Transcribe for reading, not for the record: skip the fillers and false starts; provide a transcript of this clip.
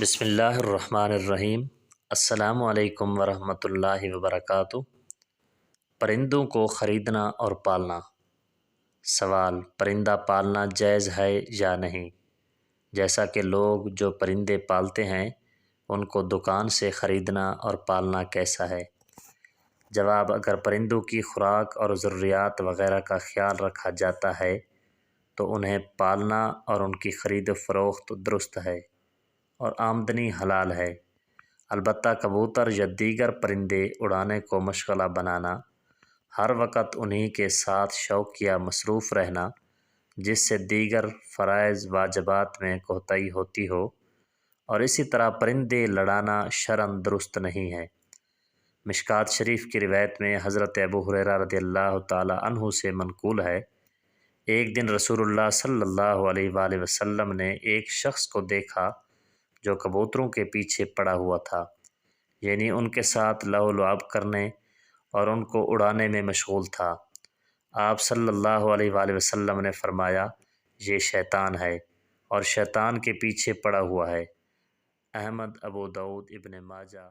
بسم اللہ الرحمن الرحیم۔ السلام علیکم ورحمۃ اللہ وبرکاتہ۔ پرندوں کو خریدنا اور پالنا۔ سوال: پرندہ پالنا جائز ہے یا نہیں؟ جیسا کہ لوگ جو پرندے پالتے ہیں ان کو دکان سے خریدنا اور پالنا کیسا ہے؟ جواب: اگر پرندوں کی خوراک اور ضروریات وغیرہ کا خیال رکھا جاتا ہے تو انہیں پالنا اور ان کی خرید و فروخت درست ہے اور آمدنی حلال ہے۔ البتہ کبوتر یا دیگر پرندے اڑانے کو مشغلہ بنانا، ہر وقت انہی کے ساتھ شوق یا مصروف رہنا جس سے دیگر فرائض واجبات میں کوتاہی ہوتی ہو، اور اسی طرح پرندے لڑانا شرعاً درست نہیں ہے۔ مشکوٰۃ شریف کی روایت میں حضرت ابو ہریرہ رضی اللہ تعالی عنہ سے منقول ہے، ایک دن رسول اللہ صلی اللہ علیہ وآلہ وسلم نے ایک شخص کو دیکھا جو کبوتروں کے پیچھے پڑا ہوا تھا، یعنی ان کے ساتھ لہو و لعب کرنے اور ان کو اڑانے میں مشغول تھا۔ آپ صلی اللہ علیہ وآلہ وسلم نے فرمایا، یہ شیطان ہے اور شیطان کے پیچھے پڑا ہوا ہے۔ احمد، ابو داؤد، ابن ماجہ۔